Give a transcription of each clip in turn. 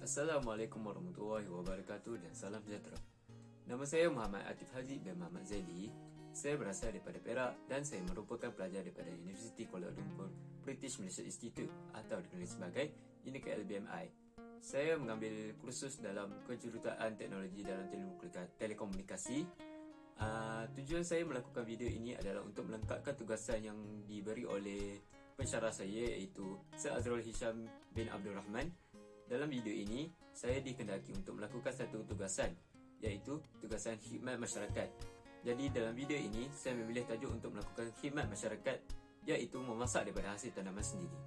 Assalamualaikum warahmatullahi wabarakatuh dan salam sejahtera. Nama saya Muhammad Atif Haji bin Muhammad Zaidi. Saya berasal daripada Perak dan saya merupakan pelajar daripada Universiti Kuala Lumpur British Malaysia Institute atau dikenali sebagai UNIKLBMI. Saya mengambil kursus dalam kejuruteraan teknologi dalam telekomunikasi. Tujuan saya melakukan video ini adalah untuk melengkapkan tugasan yang diberi oleh pensyarah saya, iaitu Sir Azrul Hisham bin Abdul Rahman. Dalam video ini, saya dikehendaki untuk melakukan satu tugasan, iaitu tugasan khidmat masyarakat. Jadi dalam video ini, saya memilih tajuk untuk melakukan khidmat masyarakat, iaitu memasak daripada hasil tanaman sendiri.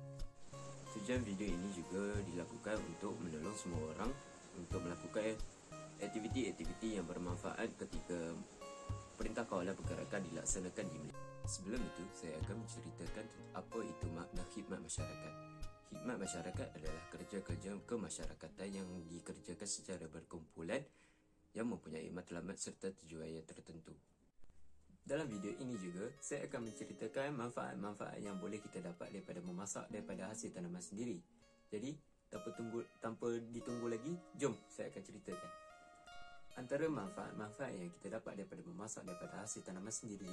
Tujuan video ini juga dilakukan untuk menolong semua orang untuk melakukan aktiviti-aktiviti yang bermanfaat ketika Perintah Kawalan Pergerakan dilaksanakan di Malaysia. Sebelum itu, saya akan menceritakan apa itu makna khidmat masyarakat. Khidmat masyarakat adalah kerja-kerja kemasyarakatan yang dikerjakan secara berkumpulan yang mempunyai matlamat serta tujuan yang tertentu. Dalam video ini juga, saya akan menceritakan manfaat-manfaat yang boleh kita dapat daripada memasak daripada hasil tanaman sendiri. Jadi, tanpa ditunggu lagi, jom saya akan ceritakan. Antara manfaat-manfaat yang kita dapat daripada memasak daripada hasil tanaman sendiri,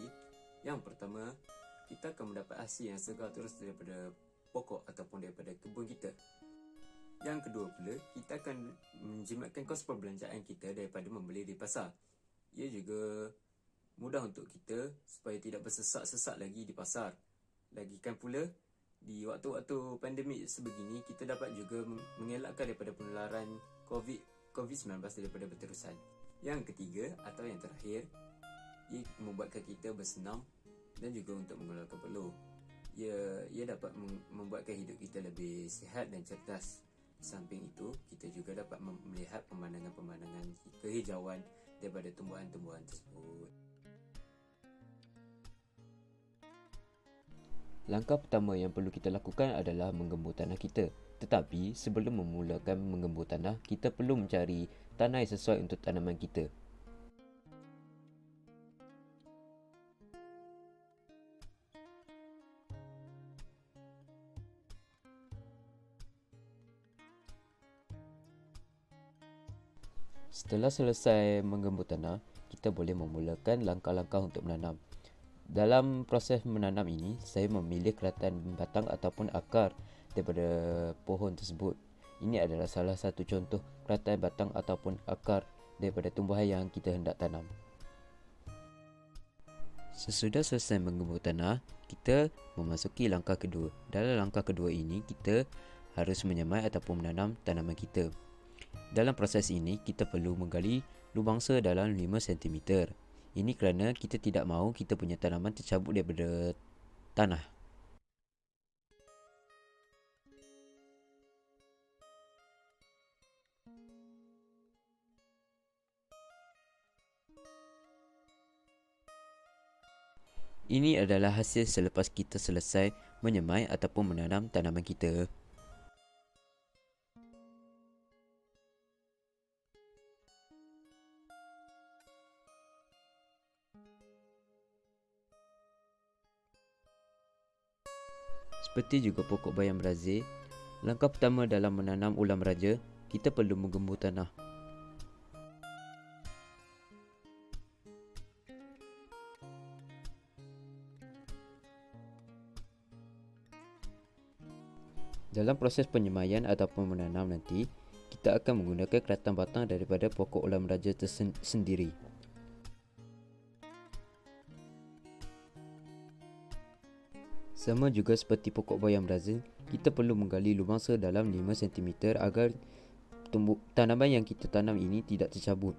yang pertama, kita akan mendapat hasil yang segar terus daripada pokok ataupun daripada kebun kita. Yang kedua pula, kita akan menjimatkan kos perbelanjaan kita daripada membeli di pasar. Ia juga mudah untuk kita supaya tidak bersesak-sesak lagi di pasar. Lagikan pula, di waktu-waktu pandemik sebegini, kita dapat juga mengelakkan daripada penularan COVID-19 daripada berterusan. Yang ketiga atau yang terakhir, ia membuatkan kita bersenam dan juga untuk mengeluarkan peluh. Ia dapat membuatkan hidup kita lebih sihat dan cerdas. Samping itu, kita juga dapat melihat pemandangan-pemandangan kehijauan daripada tumbuhan-tumbuhan tersebut. Langkah pertama yang perlu kita lakukan adalah menggembur tanah kita. Tetapi, sebelum memulakan menggembur tanah, kita perlu mencari tanah yang sesuai untuk tanaman kita. Setelah selesai menggembur tanah, kita boleh memulakan langkah-langkah untuk menanam. Dalam proses menanam ini, saya memilih keratan batang ataupun akar daripada pohon tersebut. Ini adalah salah satu contoh keratan batang ataupun akar daripada tumbuhan yang kita hendak tanam. Sesudah selesai menggembur tanah, kita memasuki langkah kedua. Dalam langkah kedua ini, kita harus menyemai ataupun menanam tanaman kita. Dalam proses ini, kita perlu menggali lubang sedalam 5 cm. Ini kerana kita tidak mahu kita punya tanaman tercabut daripada tanah. Ini adalah hasil selepas kita selesai menyemai ataupun menanam tanaman kita. Seperti juga pokok bayam Brazil, langkah pertama dalam menanam ulam raja, kita perlu menggembur tanah. Dalam proses penyemaian ataupun menanam nanti, kita akan menggunakan keratan batang daripada pokok ulam raja tersendiri. Sama juga seperti pokok bayam Brazil, kita perlu menggali lubang sedalam 5 cm agar tanaman yang kita tanam ini tidak tercabut.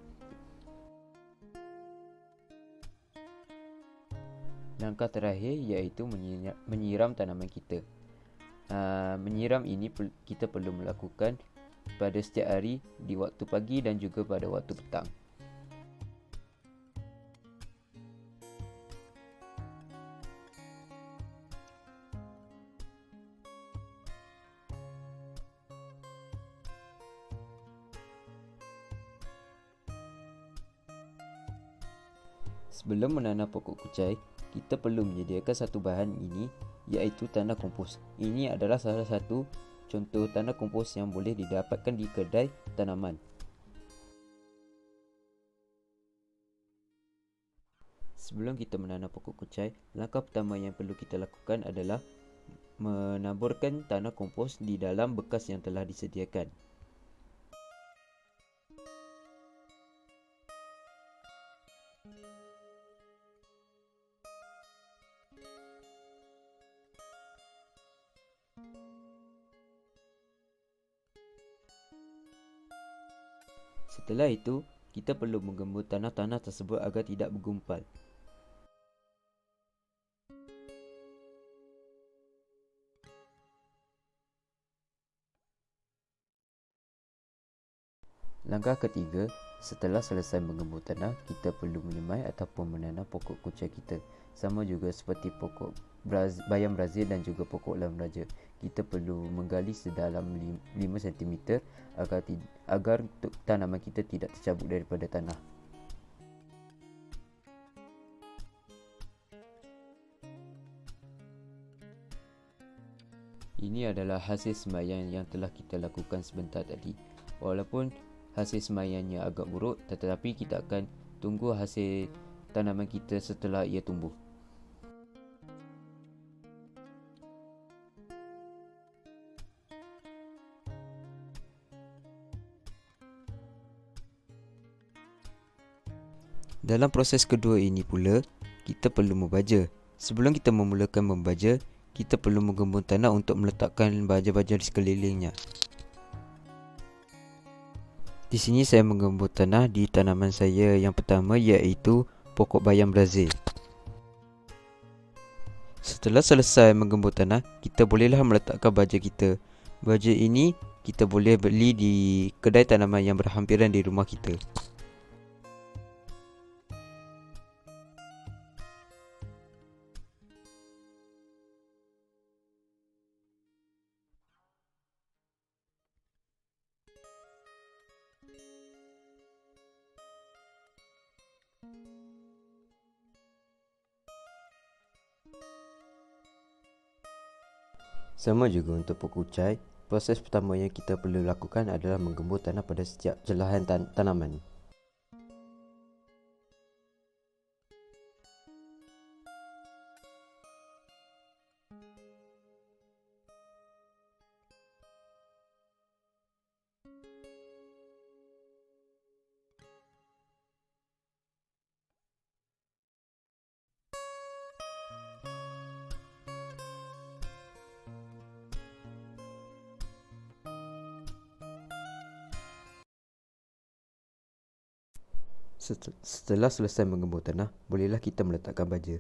Langkah terakhir iaitu menyiram tanaman kita. Menyiram ini kita perlu melakukan pada setiap hari di waktu pagi dan juga pada waktu petang. Sebelum menanam pokok kucai, kita perlu menyediakan satu bahan ini, iaitu tanah kompos. Ini adalah salah satu contoh tanah kompos yang boleh didapatkan di kedai tanaman. Sebelum kita menanam pokok kucai, langkah pertama yang perlu kita lakukan adalah menaburkan tanah kompos di dalam bekas yang telah disediakan. Setelah itu, kita perlu menggembur tanah-tanah tersebut agar tidak bergumpal. Langkah ketiga, setelah selesai menggembur tanah, kita perlu menyemai ataupun menanam pokok kucai kita. Sama juga seperti pokok bayam Brazil dan juga pokok lam raja. Kita perlu menggali sedalam 5 cm agar tanaman kita tidak tercabut daripada tanah. Ini adalah hasil semaian yang telah kita lakukan sebentar tadi. Walaupun hasil semaiannya agak buruk, tetapi kita akan tunggu hasil tanaman kita setelah ia tumbuh. Dalam proses kedua ini pula, kita perlu membaja. Sebelum kita memulakan membaja, kita perlu menggembur tanah untuk meletakkan baja-baja di sekelilingnya. Di sini saya menggembur tanah di tanaman saya yang pertama, iaitu pokok bayam Brazil. Setelah selesai menggembur tanah, kita bolehlah meletakkan baja kita. Baja ini kita boleh beli di kedai tanaman yang berhampiran di rumah kita. Sama juga untuk pokok kucai, proses pertama yang kita perlu lakukan adalah menggembur tanah pada setiap celahan tanaman. Setelah selesai menggembur tanah, bolehlah kita meletakkan baja.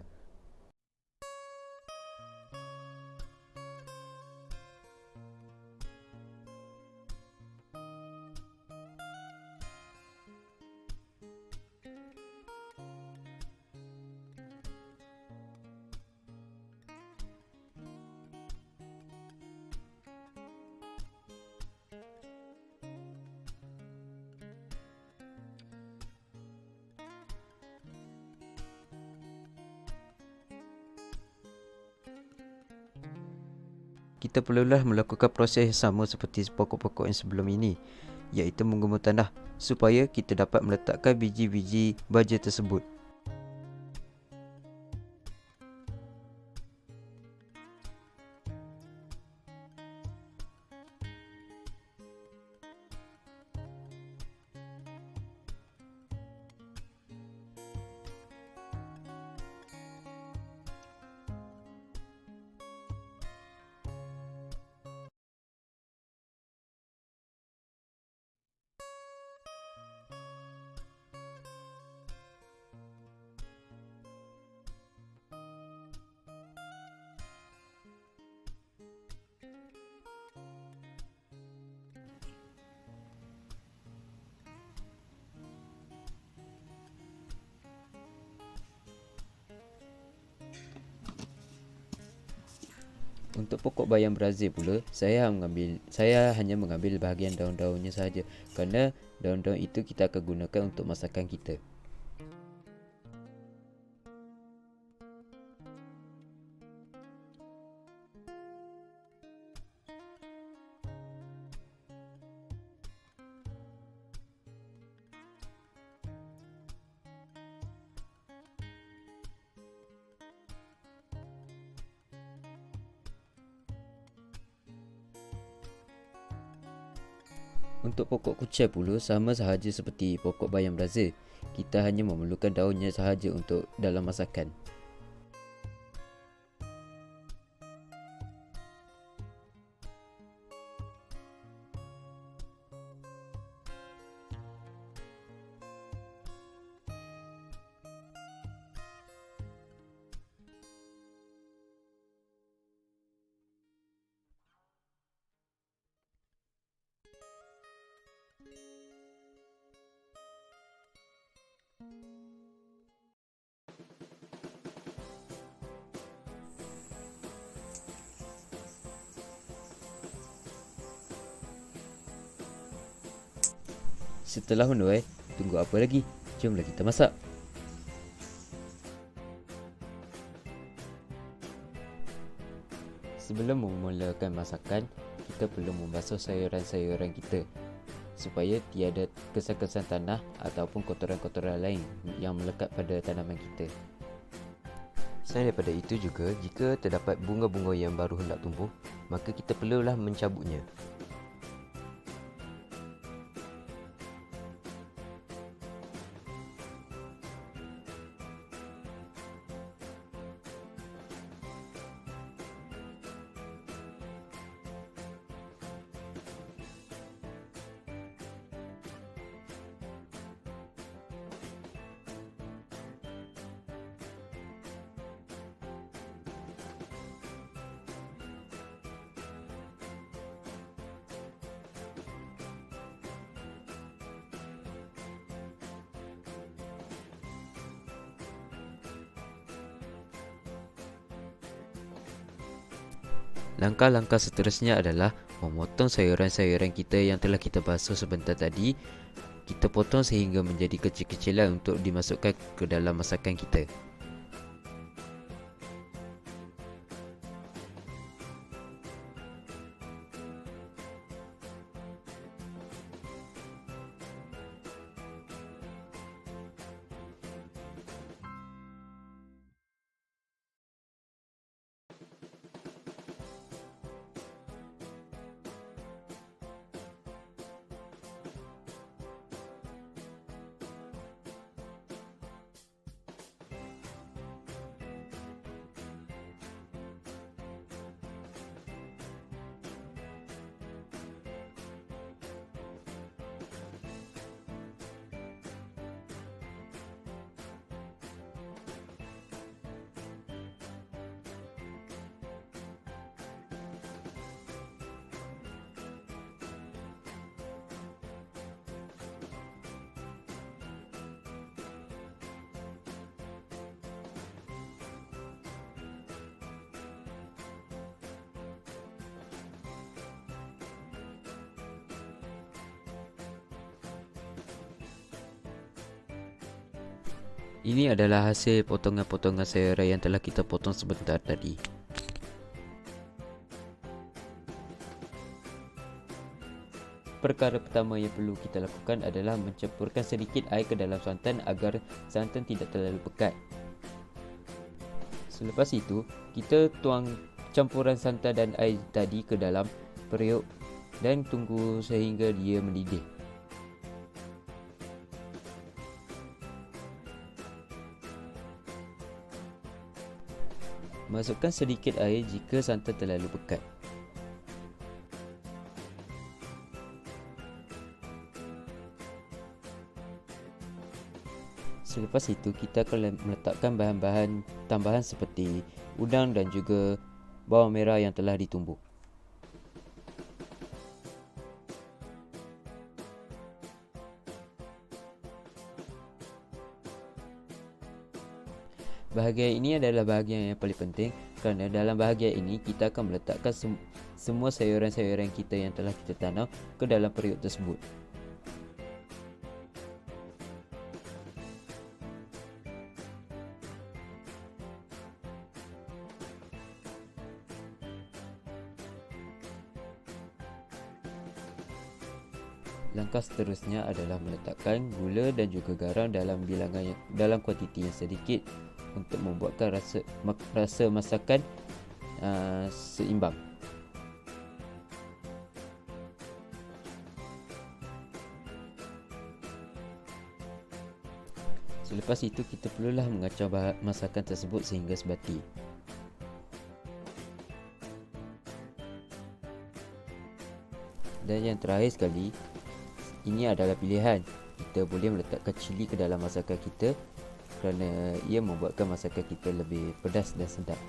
Kita perlulah melakukan proses yang sama seperti pokok-pokok yang sebelum ini, iaitu menggembur tanah supaya kita dapat meletakkan biji-biji baja tersebut. Untuk pokok bayam Brazil pula, saya hanya mengambil bahagian daun-daunnya sahaja, kerana daun-daun itu kita akan gunakan untuk masakan kita. Untuk pokok kucai pula sama sahaja seperti pokok bayam Brazil. Kita hanya memerlukan daunnya sahaja untuk dalam masakan. Setelah menuai, tunggu apa lagi? Jomlah kita masak. Sebelum memulakan masakan, kita perlu membasuh sayuran-sayuran kita supaya tiada kesan-kesan tanah ataupun kotoran-kotoran lain yang melekat pada tanaman kita. Selain daripada itu juga, jika terdapat bunga-bunga yang baru hendak tumbuh, maka kita perlulah mencabutnya. Langkah-langkah seterusnya adalah memotong sayuran-sayuran kita yang telah kita basuh sebentar tadi. Kita potong sehingga menjadi kecil-kecilan untuk dimasukkan ke dalam masakan kita. Ini adalah hasil potongan-potongan sayuran yang telah kita potong sebentar tadi. Perkara pertama yang perlu kita lakukan adalah mencampurkan sedikit air ke dalam santan agar santan tidak terlalu pekat. Selepas itu, kita tuang campuran santan dan air tadi ke dalam periuk dan tunggu sehingga dia mendidih. Masukkan sedikit air jika santan terlalu pekat. Selepas itu, kita akan meletakkan bahan-bahan tambahan seperti udang dan juga bawang merah yang telah ditumbuk. Bahagian ini adalah bahagian yang paling penting kerana dalam bahagian ini kita akan meletakkan semua sayuran-sayuran kita yang telah kita tanam ke dalam periuk tersebut. Langkah seterusnya adalah meletakkan gula dan juga garam dalam kuantiti yang sedikit untuk membuatkan rasa masakan seimbang. Selepas itu kita perlulah mengacau masakan tersebut sehingga sebati. Dan yang terakhir sekali, ini adalah pilihan. Kita boleh meletakkan cili ke dalam masakan kita kerana ia membuatkan masakan kita lebih pedas dan sedap.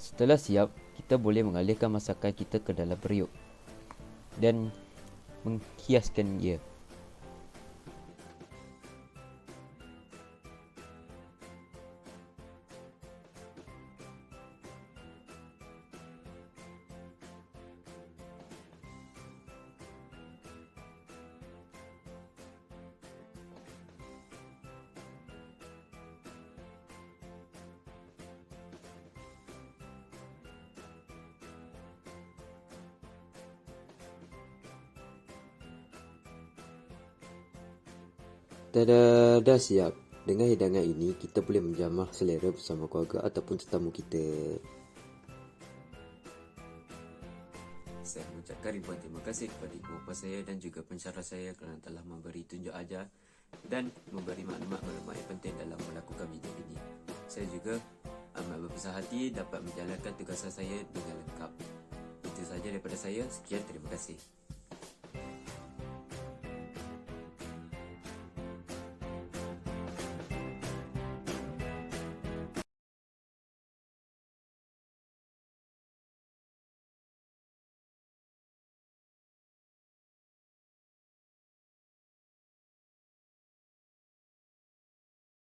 Setelah siap, kita boleh mengalihkan masakan kita ke dalam periuk dan menghiaskan ia. Tada, dah siap. Dengan hidangan ini, kita boleh menjamah selera bersama keluarga ataupun tetamu kita. Saya mengucapkan ribuan terima kasih kepada ibu bapa saya dan juga pensyarah saya kerana telah memberi tunjuk ajar dan memberi maklumat-maklumat yang penting dalam melakukan video ini. Saya juga amat berbesar hati dapat menjalankan tugasan saya dengan lengkap. Itu sahaja daripada saya. Sekian, terima kasih.